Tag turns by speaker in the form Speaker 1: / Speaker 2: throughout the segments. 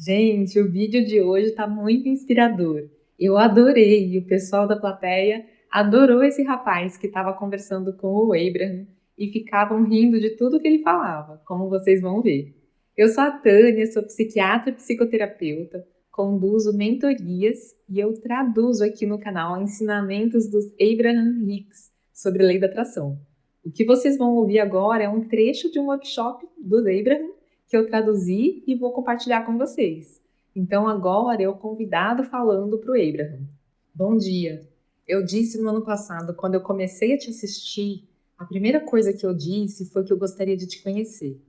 Speaker 1: Gente, o vídeo de hoje está muito inspirador. Eu adorei e o pessoal da plateia adorou esse rapaz que estava conversando com o Abraham e ficavam rindo de tudo que ele falava, como vocês vão ver. Eu sou a Tânia, sou psiquiatra e psicoterapeuta, conduzo mentorias e eu traduzo aqui no canal ensinamentos dos Abraham Hicks sobre lei da atração. O que vocês vão ouvir agora é um trecho de um workshop do Abraham que eu traduzi e vou compartilhar com vocês. Então agora é o convidado falando para o Abraham. Bom dia. Eu disse no ano passado, quando eu comecei a te assistir, a primeira coisa que eu disse foi que eu gostaria de te conhecer.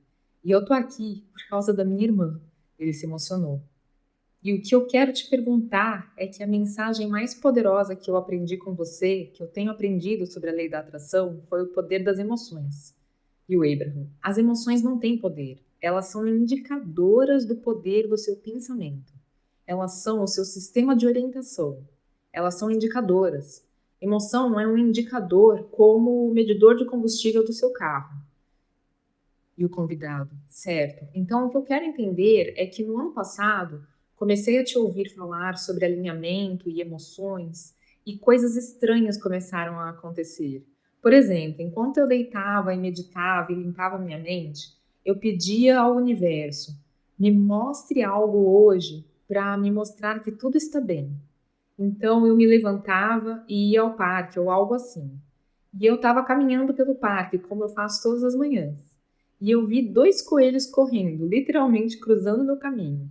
Speaker 1: E eu tô aqui por causa da minha irmã. Ele se emocionou. E o que eu quero te perguntar é que a mensagem mais poderosa que eu aprendi com você, que eu tenho aprendido sobre a lei da atração, foi o poder das emoções. E o Abraham, as emoções não têm poder. Elas são indicadoras do poder do seu pensamento. Elas são o seu sistema de orientação. Elas são indicadoras. Emoção não é um indicador como o medidor de combustível do seu carro. E o convidado, certo? Então, o que eu quero entender é que no ano passado comecei a te ouvir falar sobre alinhamento e emoções e coisas estranhas começaram a acontecer. Por exemplo, enquanto eu deitava e meditava e limpava minha mente, eu pedia ao universo: me mostre algo hoje para me mostrar que tudo está bem. Então eu me levantava e ia ao parque ou algo assim. E eu estava caminhando pelo parque, como eu faço todas as manhãs. E eu vi dois coelhos correndo, literalmente cruzando meu caminho.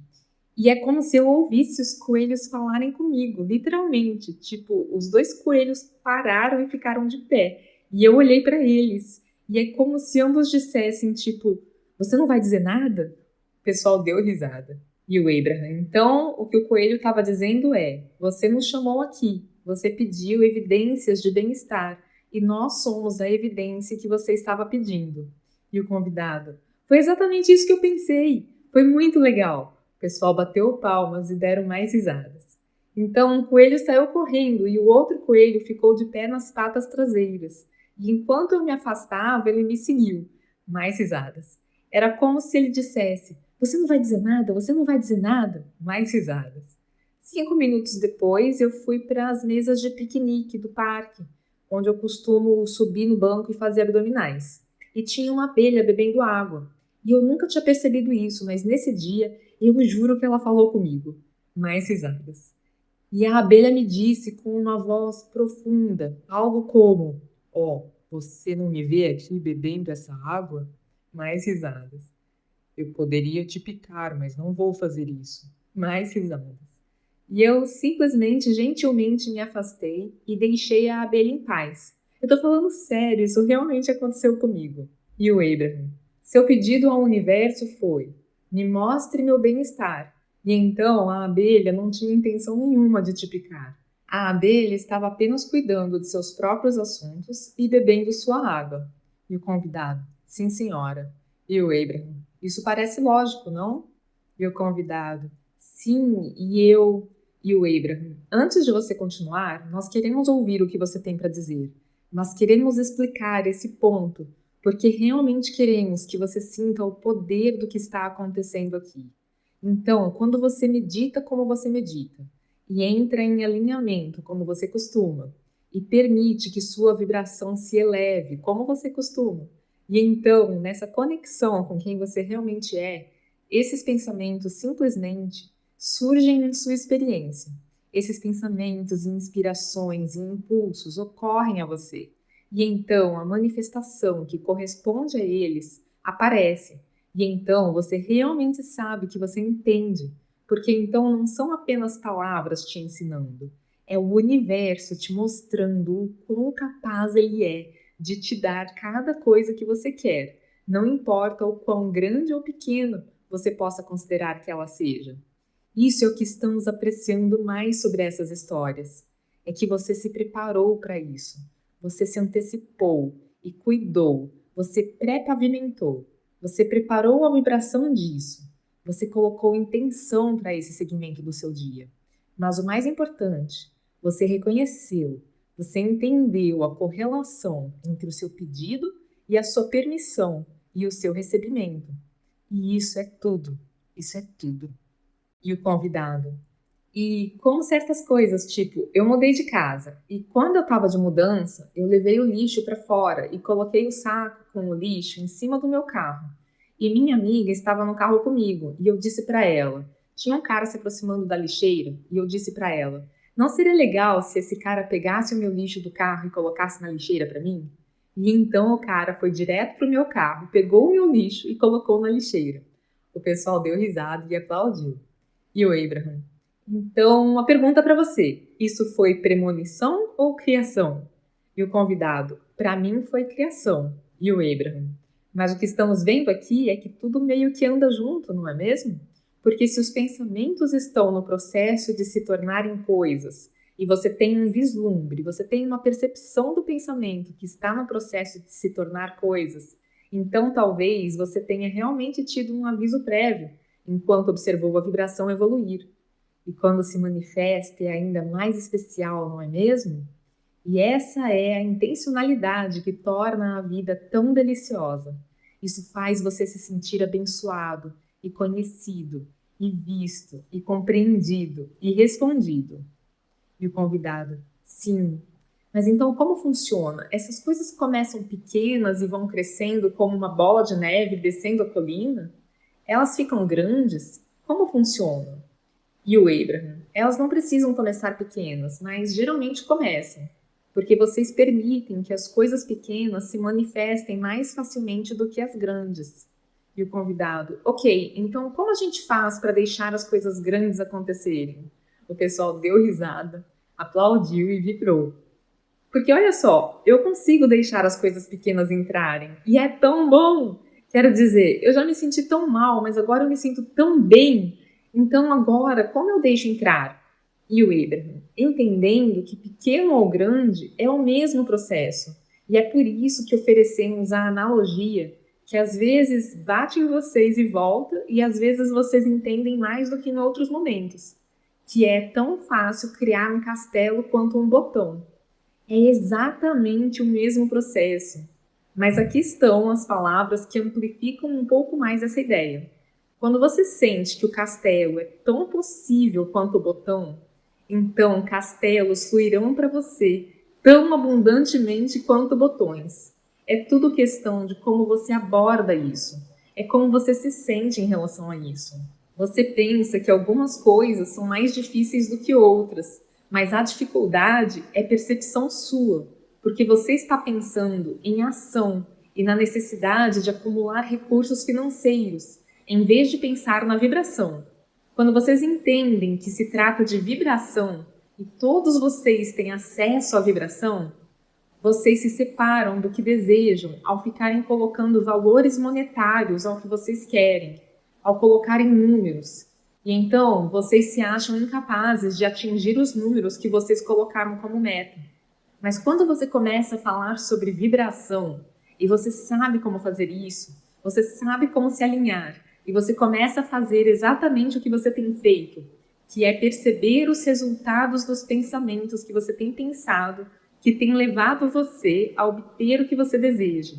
Speaker 1: E é como se eu ouvisse os coelhos falarem comigo, literalmente. Tipo, os dois coelhos pararam e ficaram de pé. E eu olhei para eles. E é como se ambos dissessem, tipo, você não vai dizer nada? O pessoal deu risada. E o Abraham, então, o que o coelho estava dizendo é: você nos chamou aqui, você pediu evidências de bem-estar, e nós somos a evidência que você estava pedindo. E o convidado: foi exatamente isso que eu pensei, foi muito legal. O pessoal bateu palmas e deram mais risadas. Então, um coelho saiu correndo e o outro coelho ficou de pé nas patas traseiras. E enquanto eu me afastava, ele me seguiu. Mais risadas. Era como se ele dissesse: você não vai dizer nada? Você não vai dizer nada? Mais risadas. 5 minutos depois, eu fui para as mesas de piquenique do parque, onde eu costumo subir no banco e fazer abdominais. E tinha uma abelha bebendo água. E eu nunca tinha percebido isso, mas nesse dia eu juro que ela falou comigo. Mais risadas. E a abelha me disse com uma voz profunda, algo como: ó, você não me vê aqui bebendo essa água? Mais risadas. Eu poderia te picar, mas não vou fazer isso. Mais risadas. E eu simplesmente, gentilmente me afastei e deixei a abelha em paz. Eu tô falando sério, isso realmente aconteceu comigo. E o Abraham? Seu pedido ao universo foi: me mostre meu bem-estar. E então a abelha não tinha intenção nenhuma de te picar. A abelha estava apenas cuidando de seus próprios assuntos e bebendo sua água. E o convidado: sim, senhora. E o Abraham: isso parece lógico, não? E o convidado: sim, e o Abraham: antes de você continuar, nós queremos ouvir o que você tem para dizer. Nós queremos explicar esse ponto, porque realmente queremos que você sinta o poder do que está acontecendo aqui. Então, quando você medita como você medita, e entra em alinhamento como você costuma, e permite que sua vibração se eleve como você costuma, e então, nessa conexão com quem você realmente é, esses pensamentos simplesmente surgem na sua experiência. Esses pensamentos, inspirações e impulsos ocorrem a você. E então a manifestação que corresponde a eles aparece. E então você realmente sabe que você entende. Porque então não são apenas palavras te ensinando. É o universo te mostrando o quão capaz ele é de te dar cada coisa que você quer. Não importa o quão grande ou pequeno você possa considerar que ela seja. Isso é o que estamos apreciando mais sobre essas histórias. É que você se preparou para isso. Você se antecipou e cuidou. Você pré-pavimentou. Você preparou a vibração disso. Você colocou intenção para esse segmento do seu dia. Mas o mais importante, você reconheceu, você entendeu a correlação entre o seu pedido e a sua permissão e o seu recebimento. E isso é tudo. Isso é tudo. E o convidado: e como certas coisas, tipo, eu mudei de casa e quando eu estava de mudança, eu levei o lixo para fora e coloquei o saco com o lixo em cima do meu carro. E minha amiga estava no carro comigo e eu disse para ela: tinha um cara se aproximando da lixeira e eu disse para ela: não seria legal se esse cara pegasse o meu lixo do carro e colocasse na lixeira para mim? E então o cara foi direto pro meu carro, pegou o meu lixo e colocou na lixeira. O pessoal deu risada e aplaudiu. E o Abraham: então, uma pergunta para você: isso foi premonição ou criação? E o convidado: para mim foi criação. E o Abraham: mas o que estamos vendo aqui é que tudo meio que anda junto, não é mesmo? Porque se os pensamentos estão no processo de se tornarem coisas, e você tem um vislumbre, você tem uma percepção do pensamento que está no processo de se tornar coisas, então talvez você tenha realmente tido um aviso prévio, enquanto observou a vibração evoluir. E quando se manifesta é ainda mais especial, não é mesmo? E essa é a intencionalidade que torna a vida tão deliciosa. Isso faz você se sentir abençoado e conhecido, e visto, e compreendido, e respondido. E o convidado: sim. Mas então como funciona? Essas coisas começam pequenas e vão crescendo como uma bola de neve descendo a colina? Elas ficam grandes? Como funciona? E o Abraham: elas não precisam começar pequenas, mas geralmente começam, porque vocês permitem que as coisas pequenas se manifestem mais facilmente do que as grandes. E o convidado: ok, então como a gente faz para deixar as coisas grandes acontecerem? O pessoal deu risada, aplaudiu e vibrou. Porque olha só, eu consigo deixar as coisas pequenas entrarem, e é tão bom! Quero dizer, eu já me senti tão mal, mas agora eu me sinto tão bem. Então agora, como eu deixo entrar? E o Abraham: entendendo que pequeno ou grande é o mesmo processo. E é por isso que oferecemos a analogia, que às vezes bate em vocês e volta, e às vezes vocês entendem mais do que em outros momentos. Que é tão fácil criar um castelo quanto um botão. É exatamente o mesmo processo, mas aqui estão as palavras que amplificam um pouco mais essa ideia. Quando você sente que o castelo é tão possível quanto o botão, então castelos fluirão para você tão abundantemente quanto botões. É tudo questão de como você aborda isso. É como você se sente em relação a isso. Você pensa que algumas coisas são mais difíceis do que outras, mas a dificuldade é percepção sua, porque você está pensando em ação e na necessidade de acumular recursos financeiros, em vez de pensar na vibração. Quando vocês entendem que se trata de vibração e todos vocês têm acesso à vibração, vocês se separam do que desejam ao ficarem colocando valores monetários ao que vocês querem, ao colocarem números. E então vocês se acham incapazes de atingir os números que vocês colocaram como meta. Mas quando você começa a falar sobre vibração e você sabe como fazer isso, você sabe como se alinhar e você começa a fazer exatamente o que você tem feito, que é perceber os resultados dos pensamentos que você tem pensado, que tem levado você a obter o que você deseja.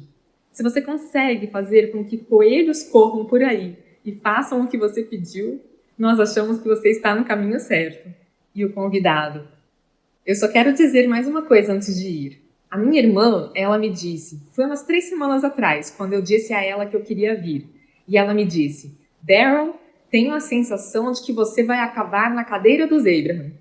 Speaker 1: Se você consegue fazer com que coelhos corram por aí e façam o que você pediu, nós achamos que você está no caminho certo. E o convidado: eu só quero dizer mais uma coisa antes de ir. A minha irmã, ela me disse, foi umas 3 semanas atrás, quando eu disse a ela que eu queria vir. E ela me disse: Darren, tenho a sensação de que você vai acabar na cadeira dos Abraham.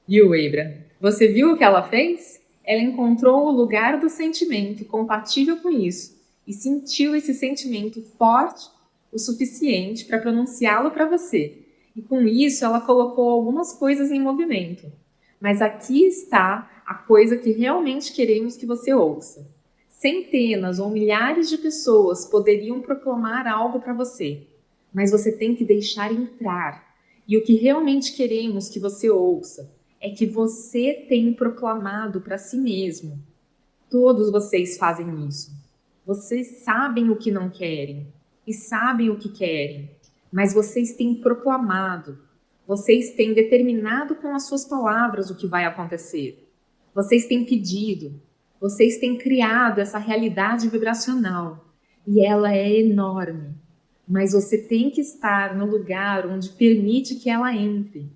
Speaker 1: E o Abraham: você viu o que ela fez? Ela encontrou o lugar do sentimento compatível com isso e sentiu esse sentimento forte o suficiente para pronunciá-lo para você. E com isso ela colocou algumas coisas em movimento. Mas aqui está a coisa que realmente queremos que você ouça. Centenas ou milhares de pessoas poderiam proclamar algo para você, mas você tem que deixar entrar. E o que realmente queremos que você ouça é que você tem proclamado para si mesmo. Todos vocês fazem isso. Vocês sabem o que não querem e sabem o que querem, mas vocês têm proclamado. Vocês têm determinado com as suas palavras o que vai acontecer. Vocês têm pedido. Vocês têm criado essa realidade vibracional e ela é enorme. mas você tem que estar no lugar onde permite que ela entre.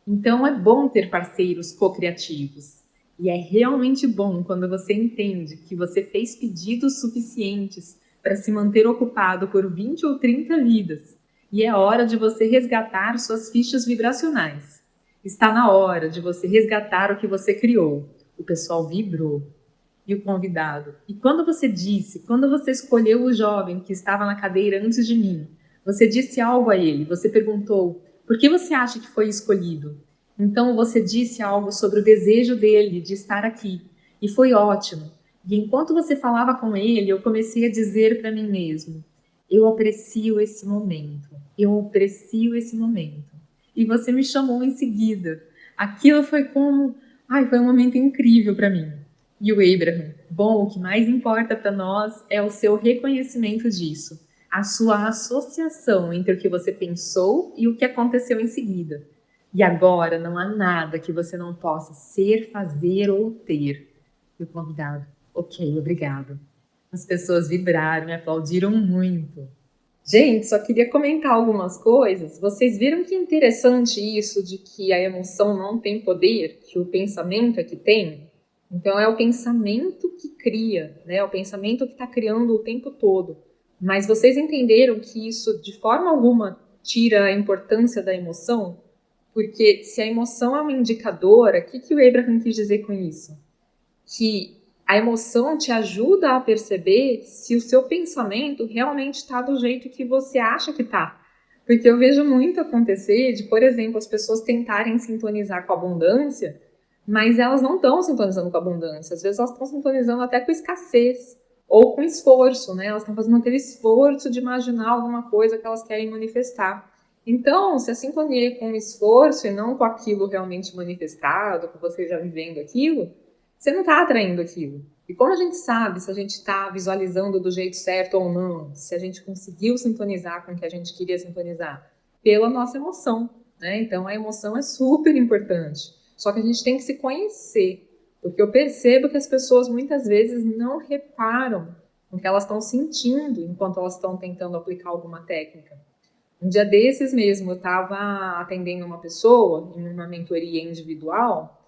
Speaker 1: Então é bom ter parceiros co-criativos. E é realmente bom quando você entende que você fez pedidos suficientes para se manter ocupado por 20 ou 30 vidas. E é hora de você resgatar suas fichas vibracionais. Está na hora de você resgatar o que você criou. O pessoal vibrou. E o convidado. E quando você escolheu o jovem que estava na cadeira antes de mim, você disse algo a ele, você perguntou, por que você acha que foi escolhido? Então você disse algo sobre o desejo dele de estar aqui. E foi ótimo. E enquanto você falava com ele, eu comecei a dizer para mim mesmo, eu aprecio esse momento. Eu aprecio esse momento. E você me chamou em seguida. Aquilo foi como, foi um momento incrível para mim. E o Abraham, bom, o que mais importa para nós é o seu reconhecimento disso, a sua associação entre o que você pensou e o que aconteceu em seguida. E agora não há nada que você não possa ser, fazer ou ter. E o convidado, ok, obrigado. As pessoas vibraram e aplaudiram muito. Gente, só queria comentar algumas coisas. Vocês viram que interessante isso de que a emoção não tem poder, que o pensamento é que tem? Então é o pensamento que cria, né? É o pensamento que está criando o tempo todo. Mas vocês entenderam que isso de forma alguma tira a importância da emoção? Porque se a emoção é uma indicadora, o que o Abraham quis dizer com isso? Que a emoção te ajuda a perceber se o seu pensamento realmente está do jeito que você acha que está. Porque eu vejo muito acontecer de, por exemplo, as pessoas tentarem sintonizar com a abundância, mas elas não estão sintonizando com a abundância. Às vezes elas estão sintonizando até com escassez ou com esforço, né? Elas estão fazendo aquele esforço de imaginar alguma coisa que elas querem manifestar. Então, se a sintonia é com o esforço e não com aquilo realmente manifestado, com você já vivendo aquilo, você não está atraindo aquilo. E como a gente sabe se a gente está visualizando do jeito certo ou não, se a gente conseguiu sintonizar com o que a gente queria sintonizar? Pela nossa emoção, né? Então a emoção é super importante. Só que a gente tem que se conhecer, porque eu percebo que as pessoas muitas vezes não reparam o que elas estão sentindo enquanto elas estão tentando aplicar alguma técnica. Um dia desses mesmo, eu estava atendendo uma pessoa em uma mentoria individual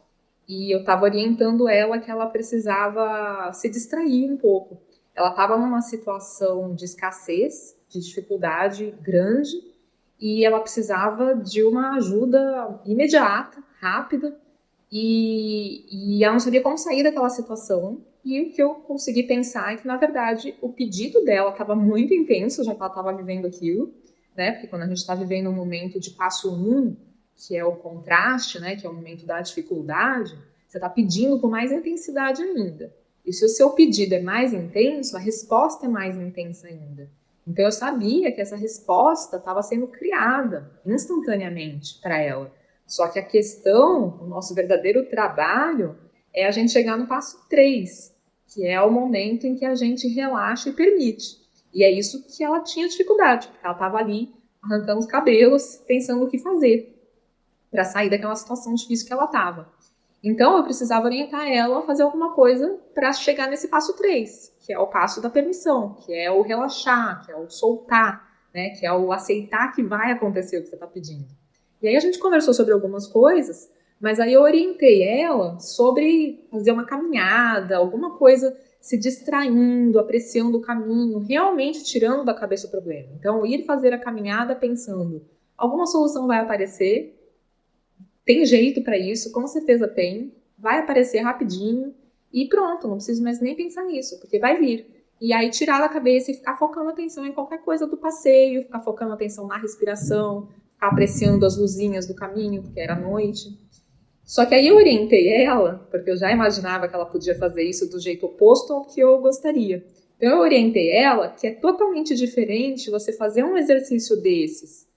Speaker 1: e eu estava orientando ela que ela precisava se distrair um pouco. Ela estava numa situação de escassez, de dificuldade grande, e ela precisava de uma ajuda imediata, rápida, e ela não sabia como sair daquela situação. E o que eu consegui pensar é que, na verdade, o pedido dela estava muito intenso, já que ela estava vivendo aquilo, né? Porque quando a gente está vivendo um momento de passo 1, que é o contraste, né? Que é o momento da dificuldade, você está pedindo com mais intensidade ainda. E se o seu pedido é mais intenso, a resposta é mais intensa ainda. Então eu sabia que essa resposta estava sendo criada instantaneamente para ela. Só que a questão, o nosso verdadeiro trabalho, é a gente chegar no passo 3, que é o momento em que a gente relaxa e permite. E é isso que ela tinha dificuldade, porque ela estava ali arrancando os cabelos, pensando o que fazer para sair daquela situação difícil que ela estava. Então eu precisava orientar ela a fazer alguma coisa para chegar nesse passo 3, que é o passo da permissão, que é o relaxar, que é o soltar, né, que é o aceitar que vai acontecer o que você está pedindo. E aí a gente conversou sobre algumas coisas, mas aí eu orientei ela sobre fazer uma caminhada, alguma coisa se distraindo, apreciando o caminho, realmente tirando da cabeça o problema. Então, ir fazer a caminhada pensando, alguma solução vai aparecer, tem jeito para isso, com certeza tem, vai aparecer rapidinho e pronto, não preciso mais nem pensar nisso, porque vai vir. E aí tirar da cabeça e ficar focando atenção em qualquer coisa do passeio, ficar focando atenção na respiração, ficar apreciando as luzinhas do caminho, porque era noite. Só que aí eu orientei ela, porque eu já imaginava que ela podia fazer isso do jeito oposto ao que eu gostaria. Então eu orientei ela que é totalmente diferente você fazer um exercício desses,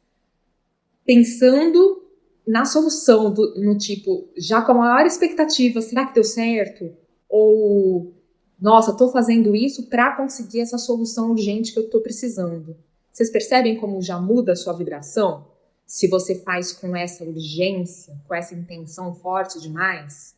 Speaker 1: pensando na solução, no tipo, já com a maior expectativa, será que deu certo? Ou, nossa, estou fazendo isso para conseguir essa solução urgente que eu estou precisando. Vocês percebem como já muda a sua vibração? Se você faz com essa urgência, com essa intenção forte demais?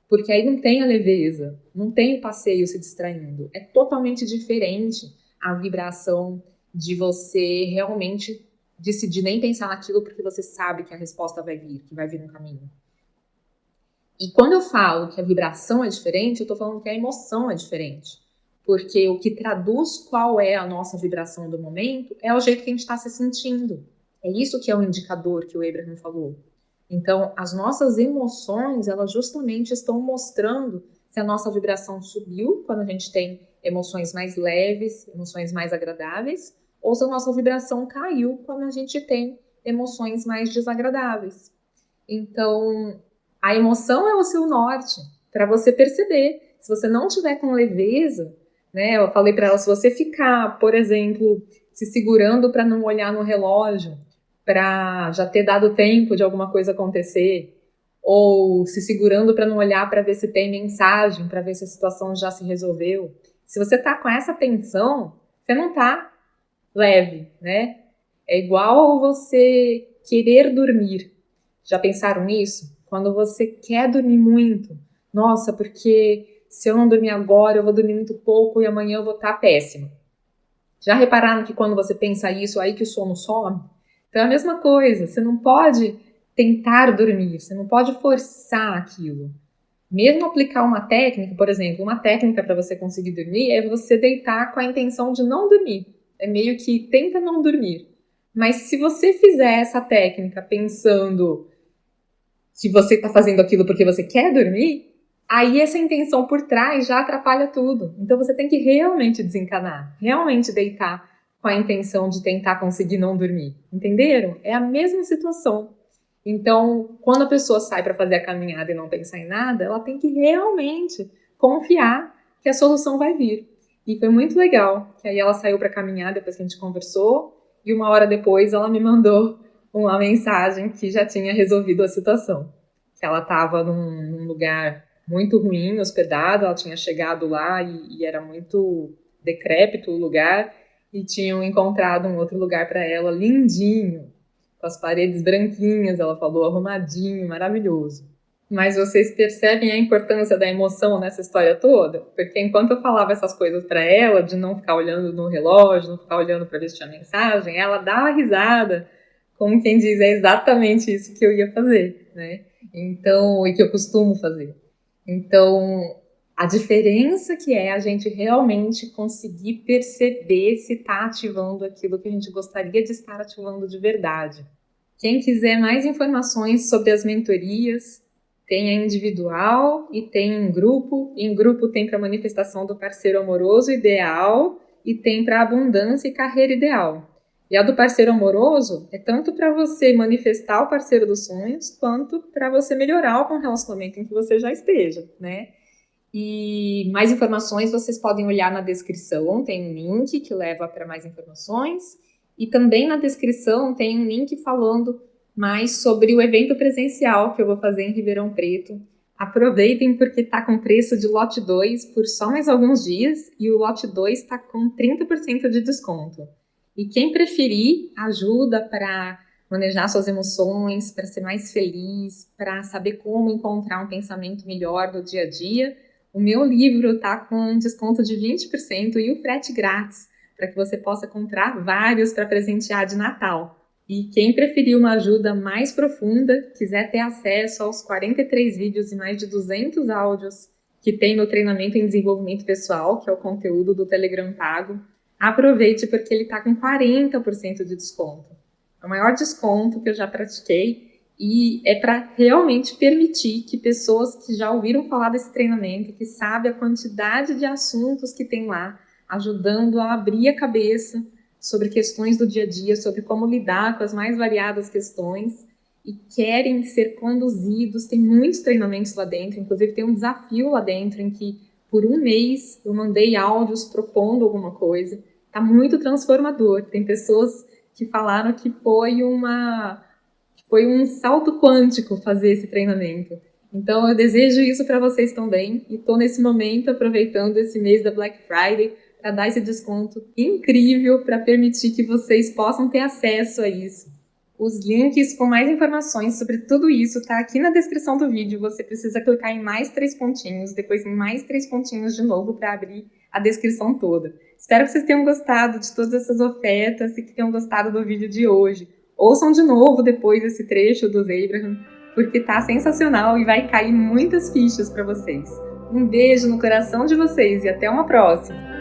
Speaker 1: Porque aí não tem a leveza, não tem o passeio se distraindo. É totalmente diferente a vibração de você realmente decidir nem pensar naquilo porque você sabe que a resposta vai vir, que vai vir no caminho. E quando eu falo que a vibração é diferente, eu tô falando que a emoção é diferente. Porque o que traduz qual é a nossa vibração do momento é o jeito que a gente está se sentindo. É isso que é o indicador que o Abraham falou. Então, as nossas emoções, elas justamente estão mostrando se a nossa vibração subiu quando a gente tem emoções mais leves, emoções mais agradáveis, ou se a nossa vibração caiu quando a gente tem emoções mais desagradáveis. Então, a emoção é o seu norte para você perceber. Se você não tiver com leveza, né? Eu falei para ela, se você ficar, por exemplo, se segurando para não olhar no relógio, para já ter dado tempo de alguma coisa acontecer, ou se segurando para não olhar para ver se tem mensagem, para ver se a situação já se resolveu. Se você está com essa tensão, você não está leve, né? É igual você querer dormir. Já pensaram nisso? Quando você quer dormir muito, nossa, porque se eu não dormir agora, eu vou dormir muito pouco e amanhã eu vou estar péssima. Já repararam que quando você pensa isso, aí que o sono some? Então é a mesma coisa, você não pode tentar dormir, você não pode forçar aquilo. Mesmo aplicar uma técnica, por exemplo, uma técnica para você conseguir dormir é você deitar com a intenção de não dormir. É meio que tenta não dormir. Mas se você fizer essa técnica pensando que você está fazendo aquilo porque você quer dormir, aí essa intenção por trás já atrapalha tudo. Então você tem que realmente desencanar, realmente deitar com a intenção de tentar conseguir não dormir. Entenderam? É a mesma situação. Então, quando a pessoa sai para fazer a caminhada e não pensar em nada, ela tem que realmente confiar que a solução vai vir. E foi muito legal, que aí ela saiu para caminhar depois que a gente conversou, e uma hora depois ela me mandou uma mensagem que já tinha resolvido a situação. Que ela estava num lugar muito ruim, hospedada, ela tinha chegado lá e era muito decrépito o lugar, e tinham encontrado um outro lugar para ela, lindinho, com as paredes branquinhas, ela falou, arrumadinho, maravilhoso. Mas vocês percebem a importância da emoção nessa história toda? Porque enquanto eu falava essas coisas para ela, de não ficar olhando no relógio, não ficar olhando para ver se tinha mensagem, ela dá uma risada, como quem diz, é exatamente isso que eu ia fazer, né? Então, e que eu costumo fazer. Então, a diferença que é a gente realmente conseguir perceber se está ativando aquilo que a gente gostaria de estar ativando de verdade. Quem quiser mais informações sobre as mentorias, tem a individual e tem em grupo. Em grupo tem para manifestação do parceiro amoroso ideal e tem para abundância e carreira ideal. E a do parceiro amoroso é tanto para você manifestar o parceiro dos sonhos, quanto para você melhorar algum relacionamento em que você já esteja, né? E mais informações vocês podem olhar na descrição, tem um link que leva para mais informações. E também na descrição tem um link falando mais sobre o evento presencial que eu vou fazer em Ribeirão Preto. Aproveitem porque está com preço de lote 2 por só mais alguns dias e o lote 2 está com 30% de desconto. E quem preferir ajuda para manejar suas emoções, para ser mais feliz, para saber como encontrar um pensamento melhor no dia a dia, o meu livro está com desconto de 20% e o frete grátis, para que você possa comprar vários para presentear de Natal. E quem preferir uma ajuda mais profunda, quiser ter acesso aos 43 vídeos e mais de 200 áudios que tem no treinamento em desenvolvimento pessoal, que é o conteúdo do Telegram pago, aproveite porque ele está com 40% de desconto. É o maior desconto que eu já pratiquei e é para realmente permitir que pessoas que já ouviram falar desse treinamento, que sabem a quantidade de assuntos que tem lá, ajudando a abrir a cabeça sobre questões do dia a dia, sobre como lidar com as mais variadas questões e querem ser conduzidos. Tem muitos treinamentos lá dentro, inclusive tem um desafio lá dentro em que por um mês eu mandei áudios propondo alguma coisa. Tá muito transformador. Tem pessoas que falaram que foi um salto quântico fazer esse treinamento. Então eu desejo isso para vocês também e estou nesse momento aproveitando esse mês da Black Friday para dar esse desconto incrível para permitir que vocês possam ter acesso a isso. Os links com mais informações sobre tudo isso tá aqui na descrição do vídeo. Você precisa clicar em mais 3 pontinhos, depois em mais 3 pontinhos de novo para abrir a descrição toda. Espero que vocês tenham gostado de todas essas ofertas e que tenham gostado do vídeo de hoje. Ouçam de novo depois esse trecho dos Abraham, porque tá sensacional e vai cair muitas fichas para vocês. Um beijo no coração de vocês e até uma próxima!